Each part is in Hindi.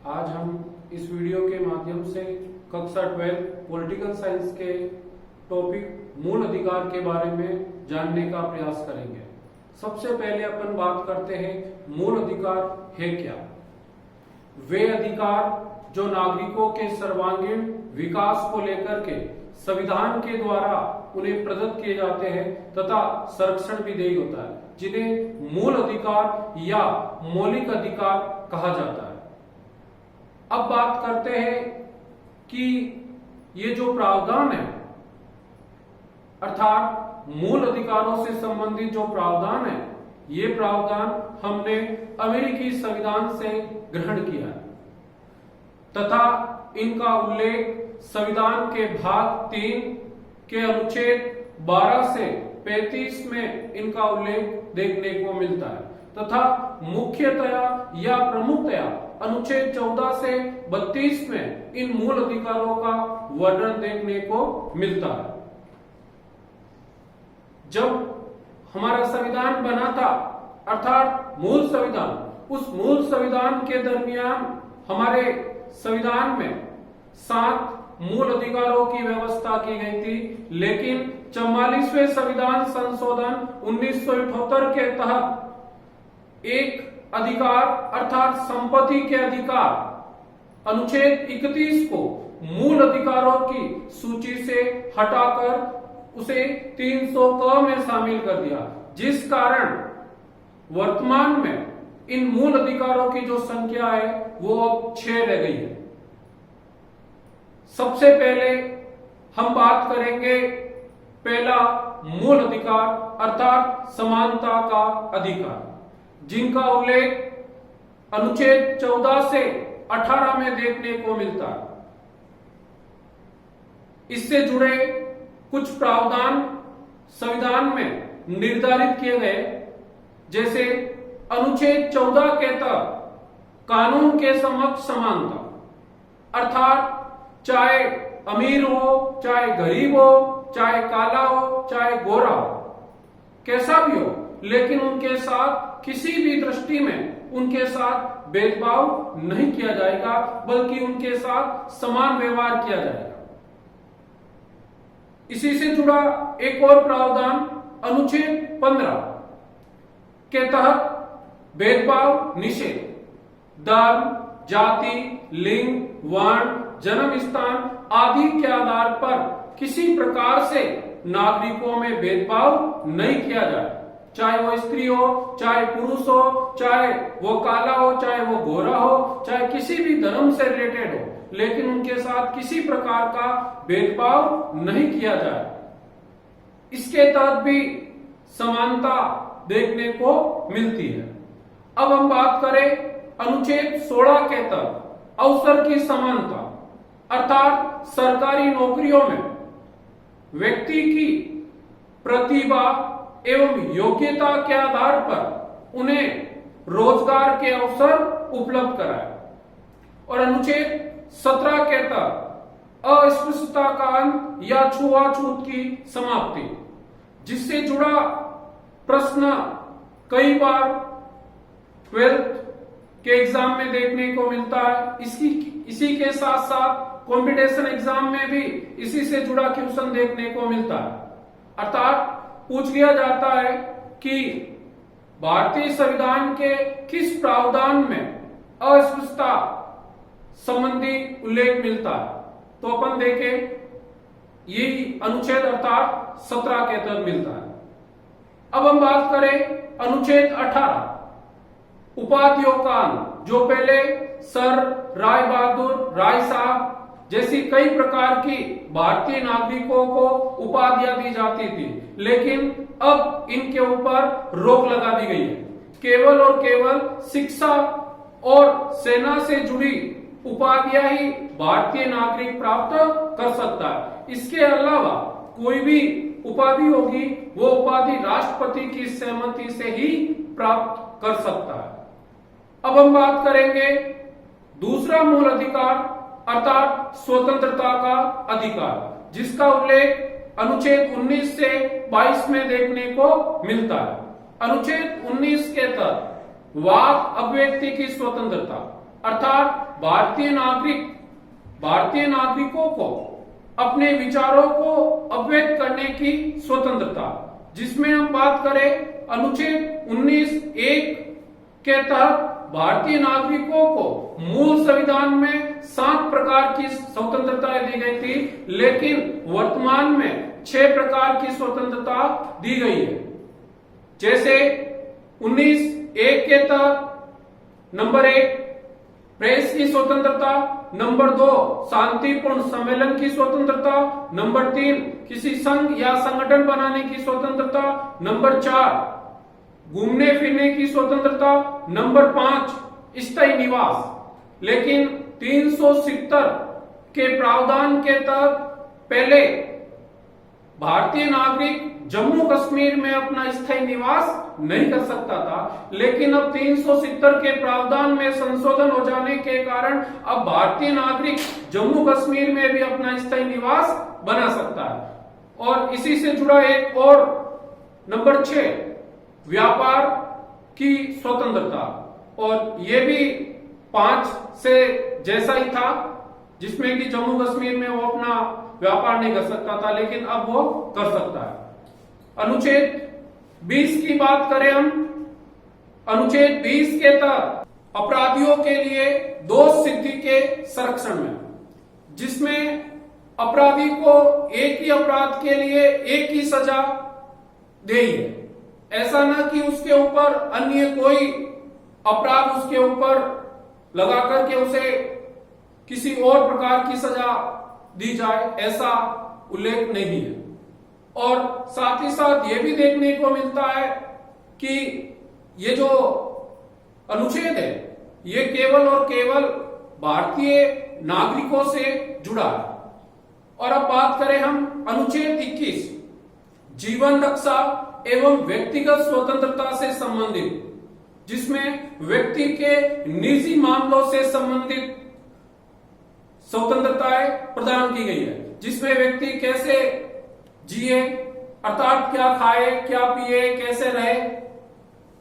आज हम इस वीडियो के माध्यम से कक्षा 12 पॉलिटिकल साइंस के टॉपिक मूल अधिकार के बारे में जानने का प्रयास करेंगे। सबसे पहले अपन बात करते हैं मूल अधिकार है क्या। वे अधिकार जो नागरिकों के सर्वांगीण विकास को लेकर के संविधान के द्वारा उन्हें प्रदत्त किए जाते हैं तथा संरक्षण भी देय होता है, जिन्हें मूल अधिकार या मौलिक अधिकार कहा जाता है। अब बात करते हैं कि ये जो प्रावधान है अर्थात मूल अधिकारों से संबंधित जो प्रावधान है, ये प्रावधान हमने अमेरिकी संविधान से ग्रहण किया है तथा इनका उल्लेख संविधान के भाग 3 के अनुच्छेद 12 से 35 में इनका उल्लेख देखने को मिलता है तथा मुख्यतया या प्रमुखतया अनुच्छेद 14 से 32 में इन मूल अधिकारों का वर्णन देखने को मिलता है। जब हमारा संविधान बना था अर्थात मूल संविधान, उस मूल संविधान के दरमियान हमारे संविधान में 7 मूल अधिकारों की व्यवस्था की गई थी, लेकिन 44वें संविधान संशोधन 1978 के तहत एक अधिकार अर्थात संपत्ति के अधिकार अनुच्छेद 31 को मूल अधिकारों की सूची से हटाकर उसे 300 क में शामिल कर दिया, जिस कारण वर्तमान में इन मूल अधिकारों की जो संख्या है वो अब 6 रह गई है। सबसे पहले हम बात करेंगे पहला मूल अधिकार अर्थात समानता का अधिकार, जिनका उल्लेख अनुच्छेद 14 से 18 में देखने को मिलता है। इससे जुड़े कुछ प्रावधान संविधान में निर्धारित किए गए, जैसे अनुच्छेद 14 के तहत कानून के समक्ष समानता अर्थात चाहे अमीर हो, चाहे गरीब हो, चाहे काला हो, चाहे गोरा हो, कैसा भी हो, लेकिन उनके साथ किसी भी दृष्टि में उनके साथ भेदभाव नहीं किया जाएगा, बल्कि उनके साथ समान व्यवहार किया जाएगा। इसी से जुड़ा एक और प्रावधान अनुच्छेद 15 के तहत भेदभाव निषेध, धर्म, जाति, लिंग, वर्ण, जन्म स्थान आदि के आधार पर किसी प्रकार से नागरिकों में भेदभाव नहीं किया जाए, चाहे वो स्त्री हो, चाहे पुरुष हो, चाहे वो काला हो, चाहे वो गोरा हो, चाहे किसी भी धर्म से रिलेटेड हो, लेकिन उनके साथ किसी प्रकार का भेदभाव नहीं किया जाए। इसके तहत भी समानता देखने को मिलती है। अब हम बात करें अनुच्छेद 16 के तहत अवसर की समानता अर्थात सरकारी नौकरियों में व्यक्ति की प्रतिभा एवं योग्यता के आधार पर उन्हें रोजगार के अवसर उपलब्ध कराए। और अनुच्छेद 17 के तहत अस्पृश्यता का अंत या छुआछूत की समाप्ति, जिससे जुड़ा प्रश्न कई बार 12th के एग्जाम में देखने को मिलता है। इसी के साथ साथ कॉम्पिटिशन एग्जाम में भी इसी से जुड़ा क्वेश्चन देखने को मिलता है। अर्थात पूछ लिया जाता है कि भारतीय संविधान के किस प्रावधान में अस्पृश्यता संबंधी उल्लेख मिलता है, तो अपन देखें यही अनुच्छेद अर्थात 17 के तहत मिलता है। अब हम बात करें अनुच्छेद 18 उपाधियों का, जो पहले सर, राय बहादुर, राय साहब जैसी कई प्रकार की भारतीय नागरिकों को उपाधियां दी जाती थी, लेकिन अब इनके ऊपर रोक लगा दी गई है। केवल और केवल शिक्षा और सेना से जुड़ी उपाधियां ही भारतीय नागरिक प्राप्त कर सकता है। इसके अलावा कोई भी उपाधि होगी वो उपाधि राष्ट्रपति की सहमति से ही प्राप्त कर सकता है। अब हम बात करेंगे दूसरा मूल अधिकार अर्थात स्वतंत्रता का अधिकार, जिसका उल्लेख अनुच्छेद 19 से 22 में देखने को मिलता है। अनुच्छेद 19 के तहत वाक अभिव्यक्ति की स्वतंत्रता अर्थात भारतीय नागरिकों को अपने विचारों को अभिव्यक्त करने की स्वतंत्रता, जिसमें हम बात करें अनुच्छेद 19(1) के तहत भारतीय नागरिकों को मूल संविधान में 7 प्रकार की स्वतंत्रताएं दी गई थी, लेकिन वर्तमान में 6 प्रकार की स्वतंत्रता दी गई है। जैसे 19(1) के तहत नंबर 1 प्रेस की स्वतंत्रता, नंबर 2 शांतिपूर्ण सम्मेलन की स्वतंत्रता, नंबर 3 किसी संघ या संगठन बनाने की स्वतंत्रता, नंबर 4 घूमने फिरने की स्वतंत्रता, नंबर 5 स्थायी निवास। लेकिन 370 के प्रावधान के तहत पहले भारतीय नागरिक जम्मू कश्मीर में अपना स्थायी निवास नहीं कर सकता था, लेकिन अब 370 के प्रावधान में संशोधन हो जाने के कारण अब भारतीय नागरिक जम्मू कश्मीर में भी अपना स्थायी निवास बना सकता है। और इसी से जुड़ा एक और नंबर 6 व्यापार की स्वतंत्रता, और ये भी 5 से जैसा ही था, जिसमें कि जम्मू कश्मीर में वो अपना व्यापार नहीं कर सकता था, लेकिन अब वो कर सकता है। अनुच्छेद 20 की बात करें हम, अनुच्छेद 20 के तहत अपराधियों के लिए दोष सिद्धि के संरक्षण में, जिसमें अपराधी को एक ही अपराध के लिए एक ही सजा दी है। ऐसा ना कि उसके ऊपर अन्य कोई अपराध उसके ऊपर लगा करके उसे किसी और प्रकार की सजा दी जाए, ऐसा उल्लेख नहीं है। और साथ ही साथ ये भी देखने को मिलता है कि ये जो अनुच्छेद है ये केवल और केवल भारतीय नागरिकों से जुड़ा है। और अब बात करें हम अनुच्छेद 21 जीवन रक्षा एवं व्यक्तिगत स्वतंत्रता से संबंधित, जिसमें व्यक्ति के निजी मामलों से संबंधित स्वतंत्रताएं प्रदान की गई है, जिसमें व्यक्ति कैसे जिए, अर्थात क्या खाए, क्या पिए, कैसे रहे,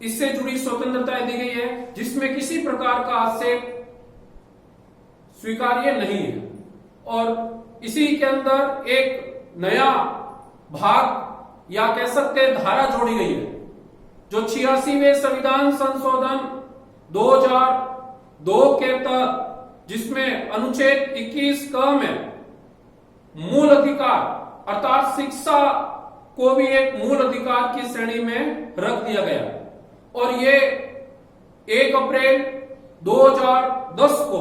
इससे जुड़ी स्वतंत्रताएं दी गई है, जिसमें किसी प्रकार का आक्षेप स्वीकार्य नहीं है। और इसी के अंदर एक नया भाग या कह सकते हैं धारा जोड़ी गई है, जो 86वें संविधान संशोधन 2002 के तहत, जिसमें अनुच्छेद 21 क में मूल अधिकार अर्थात शिक्षा को भी एक मूल अधिकार की श्रेणी में रख दिया गया। और ये 1 अप्रैल 2010 को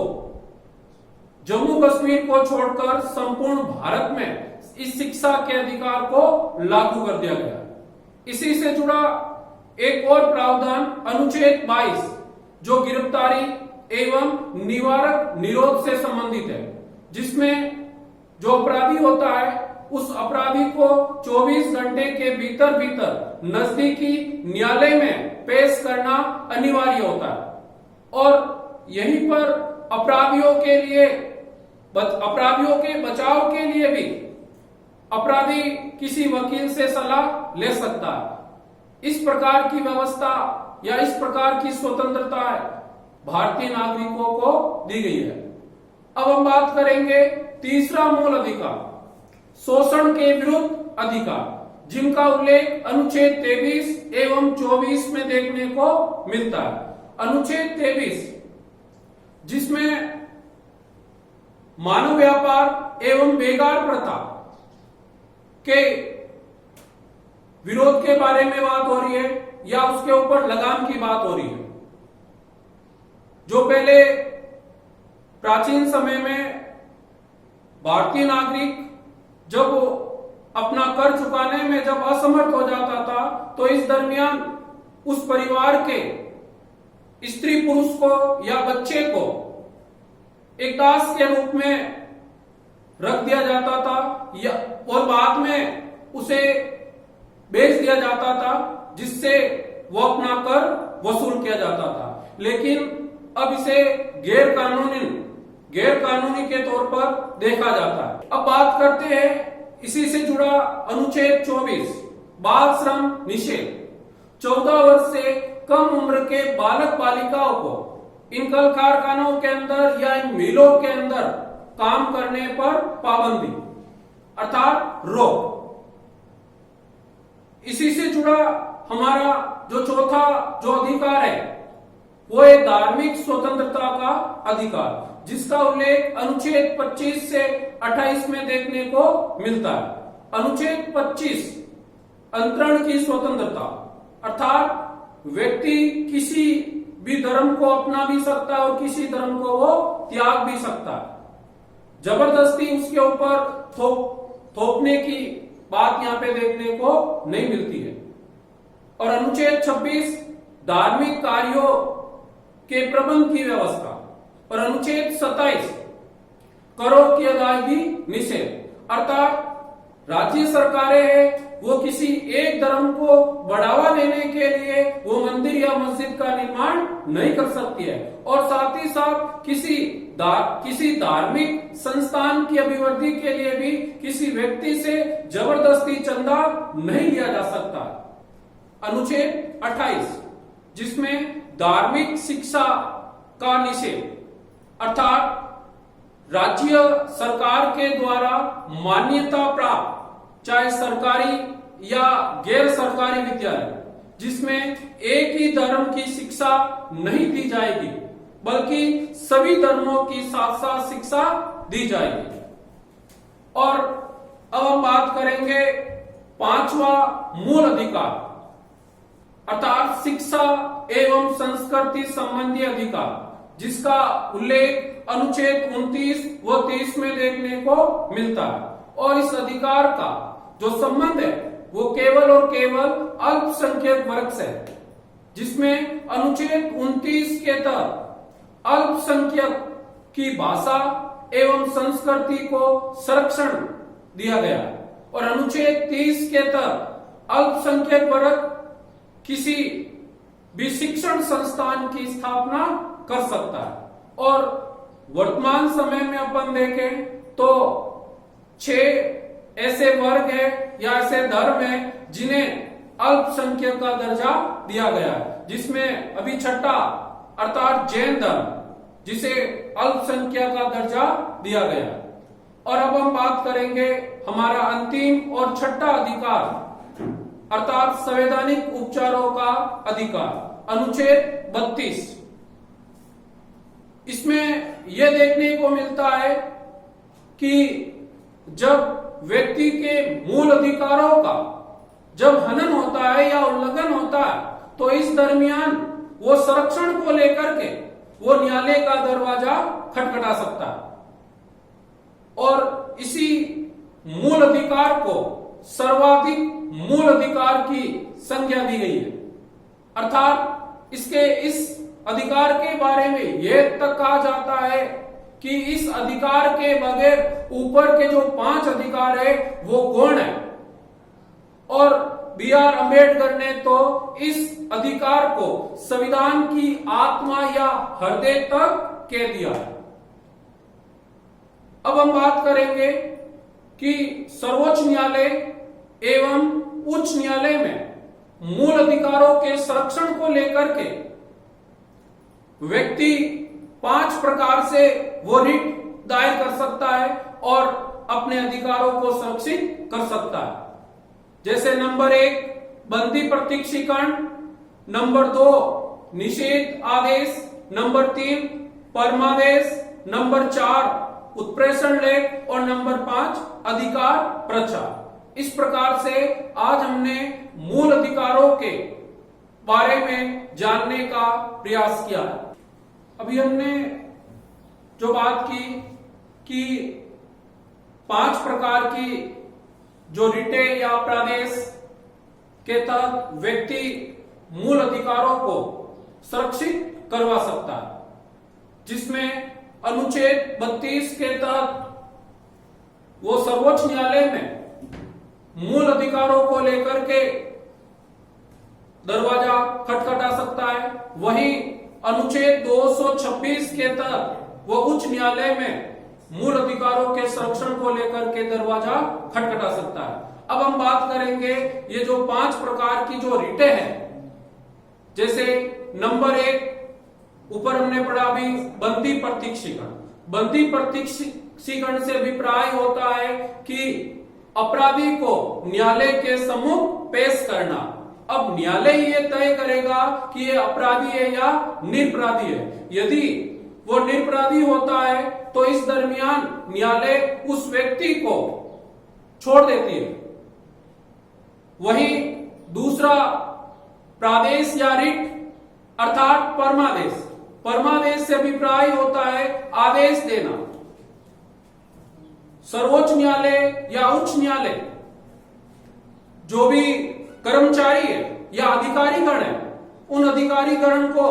जम्मू कश्मीर को छोड़कर संपूर्ण भारत में इस शिक्षा के अधिकार को लागू कर दिया गया। इसी से जुड़ा एक और प्रावधान अनुच्छेद 22 जो गिरफ्तारी एवं निवारक निरोध से संबंधित है, जिसमें जो अपराधी होता है उस अपराधी को 24 घंटे के भीतर नजदीकी न्यायालय में पेश करना अनिवार्य होता है। और यहीं पर अपराधियों के बचाव के लिए भी अपराधी किसी वकील से सलाह ले सकता है। इस प्रकार की व्यवस्था या इस प्रकार की स्वतंत्रता भारतीय नागरिकों को दी गई है। अब हम बात करेंगे तीसरा मूल अधिकार, शोषण के विरुद्ध अधिकार, जिनका उल्लेख अनुच्छेद 23 एवं 24 में देखने को मिलता है। अनुच्छेद 23 जिसमें मानव व्यापार एवं बेगार प्रथा के विरोध के बारे में बात हो रही है या उसके ऊपर लगाम की बात हो रही है। जो पहले प्राचीन समय में भारतीय नागरिक जब अपना कर चुकाने में जब असमर्थ हो जाता था, तो इस दरमियान उस परिवार के स्त्री पुरुष को या बच्चे को एक दास के रूप में रख दिया जाता था और बाद में उसे बेच दिया जाता था, जिससे वो अपना कर वसूल किया जाता था। लेकिन अब इसे गैर कानूनी के तौर पर देखा जाता है। अब बात करते हैं इसी से जुड़ा अनुच्छेद 24 बाल श्रम निषेध। 14 वर्ष से कम उम्र के बालक बालिकाओं को इन कल कारखानों के अंदर या इन मिलों के अंदर काम करने पर पाबंदी अर्थात रोक। इसी से जुड़ा हमारा जो चौथा जो अधिकार है वो है धार्मिक स्वतंत्रता का अधिकार, जिसका उल्लेख अनुच्छेद 25 से 28 में देखने को मिलता है। अनुच्छेद 25 अंतरण की स्वतंत्रता अर्थात व्यक्ति किसी भी धर्म को अपना भी सकता है और किसी धर्म को वो त्याग भी सकता है। जबरदस्ती उसके ऊपर थोपने की बात यहां पे देखने को नहीं मिलती है। और अनुच्छेद 26 धार्मिक कार्यों के प्रबंध की व्यवस्था और अनुच्छेद 27 करों की अदायगी निषेध अर्थात राज्य सरकारें हैं वो किसी एक धर्म को बढ़ावा देने के लिए वो मंदिर या मस्जिद का निर्माण नहीं कर सकती है और साथ ही साथ किसी धार्मिक संस्थान की अभिवृद्धि के लिए भी किसी व्यक्ति से जबरदस्ती चंदा नहीं लिया जा सकता। अनुच्छेद 28 जिसमें धार्मिक शिक्षा का निषेध अर्थात राज्य सरकार के द्वारा मान्यता प्राप्त चाहे सरकारी या गैर सरकारी विद्यालय जिसमें एक ही धर्म की शिक्षा नहीं दी जाएगी बल्कि सभी धर्मों की साथ साथ शिक्षा दी जाएगी। और अब हम बात करेंगे पांचवा मूल अधिकार अर्थात शिक्षा एवं संस्कृति संबंधी अधिकार, जिसका उल्लेख अनुच्छेद 29 व 30 में देखने को मिलता है। और इस अधिकार का जो संबंध है वो केवल और केवल अल्पसंख्यक वर्ग से है, जिसमें अनुच्छेद 29 के तहत अल्पसंख्यक की भाषा एवं संस्कृति को संरक्षण दिया गया है और अनुच्छेद 30 के तहत अल्पसंख्यक वर्ग किसी भी शिक्षण संस्थान की स्थापना कर सकता है। और वर्तमान समय में अपन देखें तो 6 ऐसे वर्ग है या ऐसे धर्म है जिन्हें अल्पसंख्यक का दर्जा दिया गया है, जिसमें अभी छठा अर्थात जैन धर्म जिसे अल्पसंख्यक का दर्जा दिया गया है। और अब हम बात करेंगे हमारा अंतिम और छठा अधिकार अर्थात संवैधानिक उपचारों का अधिकार अनुच्छेद 32। इसमें यह देखने को मिलता है कि जब व्यक्ति के मूल अधिकारों का जब हनन होता है या उल्लंघन होता है तो इस दरमियान वो संरक्षण को लेकर के वो न्यायालय का दरवाजा खटखटा सकता है। और इसी मूल अधिकार को सर्वाधिक मूल अधिकार की संज्ञा दी गई है अर्थात इस अधिकार के बारे में यह तक कहा जाता है कि इस अधिकार के बगैर ऊपर के जो 5 अधिकार है वो गौण है। और B.R. अम्बेडकर ने तो इस अधिकार को संविधान की आत्मा या हृदय तक कह दिया है। अब हम बात करेंगे कि सर्वोच्च न्यायालय एवं उच्च न्यायालय में मूल अधिकारों के संरक्षण को लेकर के व्यक्ति 5 प्रकार से वो रिट दायर कर सकता है और अपने अधिकारों को संरक्षित कर सकता है। जैसे नंबर 1 बंदी प्रत्यक्षीकरण, नंबर 2 निषेध आदेश, नंबर 3 परमादेश, नंबर 4 उत्प्रेषण लेख और नंबर 5 अधिकार प्रचार। इस प्रकार से आज हमने मूल अधिकारों के बारे में जानने का प्रयास किया है। अभी हमने जो बात की कि 5 प्रकार की जो रिटे या प्रदेश के तहत व्यक्ति मूल अधिकारों को सुरक्षित करवा सकता है, जिसमें अनुच्छेद 32 के तहत वो सर्वोच्च न्यायालय में मूल अधिकारों को लेकर के दरवाजा खटखटा सकता है। वहीं अनुच्छेद 226 के तहत वो उच्च न्यायालय में मूल अधिकारों के संरक्षण को लेकर के दरवाजा खटखटा सकता है। अब हम बात करेंगे ये जो 5 प्रकार की जो रिटें हैं, जैसे नंबर 1 ऊपर हमने पढ़ा अभी बंदी प्रत्यक्षीकरण। बंदी प्रत्यक्षीकरण से अभिप्राय होता है कि अपराधी को न्यायालय के सम्मुख पेश करना। अब न्यायालय ये तय करेगा कि ये अपराधी है या निरपराधी है। यदि वो निरपराधी होता है तो इस दरमियान न्यायालय उस व्यक्ति को छोड़ देती है। वहीं दूसरा प्रादेश या रिट अर्थात परमादेश। परमादेश से अभिप्राय होता है आदेश देना। सर्वोच्च न्यायालय या उच्च न्यायालय जो भी कर्मचारी है या अधिकारीगण है, उन अधिकारीगण को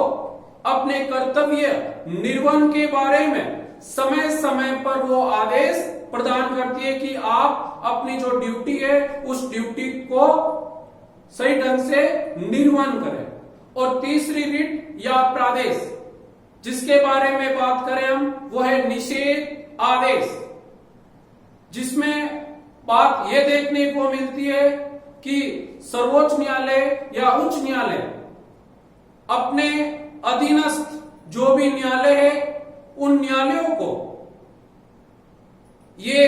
अपने कर्तव्य निर्वहन के बारे में समय समय पर वो आदेश प्रदान करती है कि आप अपनी जो ड्यूटी है उस ड्यूटी को सही ढंग से निर्वहन करें। और तीसरी रिट या प्रादेश जिसके बारे में बात करें हम, वो है निषेध आदेश, जिसमें बात यह देखने को मिलती है कि सर्वोच्च न्यायालय या उच्च न्यायालय अपने अधीनस्थ जो भी न्यायालय है उन न्यायालयों को ये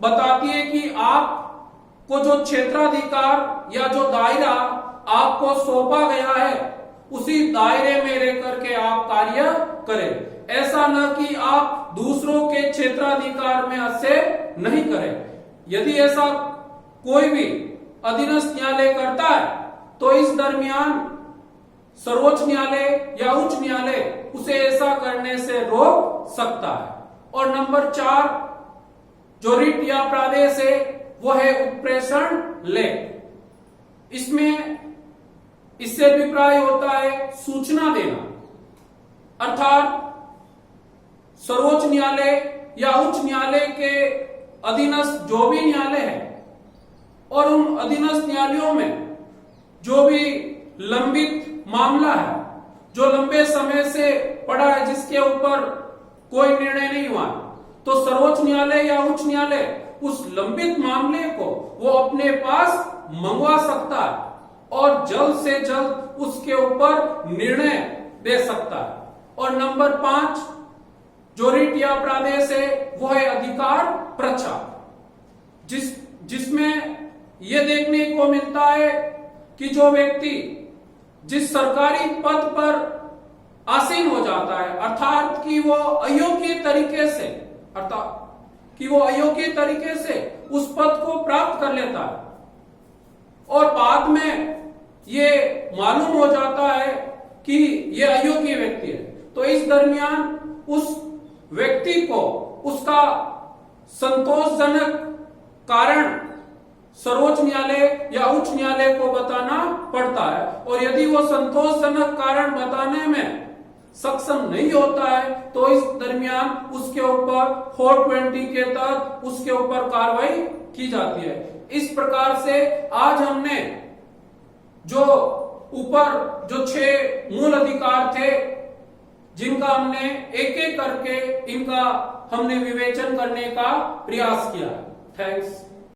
बताती है कि आपको जो क्षेत्राधिकार या जो दायरा आपको सौंपा गया है उसी दायरे में रह करके आप कार्य करें। ऐसा न कि आप दूसरों के क्षेत्राधिकार में हस्तक्षेप नहीं करें। यदि ऐसा कोई भी अधीनस्थ न्यायालय करता है तो इस दरमियान सर्वोच्च न्यायालय या उच्च न्यायालय उसे ऐसा करने से रोक सकता है। और नंबर 4 जो रिट या प्रादेश है वो है उत्प्रेषण लेख। इसमें इससे अभिप्राय होता है सूचना देना, अर्थात सर्वोच्च न्यायालय या उच्च न्यायालय के अधीनस्थ जो भी न्यायालय है और उन अधीनस्थ न्यायालयों में जो भी लंबित मामला है, जो लंबे समय से पड़ा है, जिसके ऊपर कोई निर्णय नहीं हुआ, तो सर्वोच्च न्यायालय या उच्च न्यायालय उस लंबित मामले को वो अपने पास मंगवा सकता है और जल्द से जल्द उसके ऊपर निर्णय दे सकता है। और नंबर 5 जो रिट या प्रादेश है वो है अधिकार प्रचार, जिसमें यह देखने को मिलता है कि जो व्यक्ति जिस सरकारी पद पर आसीन हो जाता है, अर्थात कि वो अयोग्य तरीके से उस पद को प्राप्त कर लेता है और बाद में ये मालूम हो जाता है कि ये अयोग्य व्यक्ति है, तो इस दरमियान उस व्यक्ति को उसका संतोषजनक कारण सर्वोच्च न्यायालय या उच्च न्यायालय को बताना पड़ता है। और यदि वो संतोषजनक कारण बताने में सक्षम नहीं होता है तो इस दरमियान उसके ऊपर 420 के तहत उसके ऊपर कार्रवाई की जाती है। इस प्रकार से आज हमने जो ऊपर जो 6 मूल अधिकार थे जिनका हमने एक एक करके इनका हमने विवेचन करने का प्रयास किया। थैंक्स।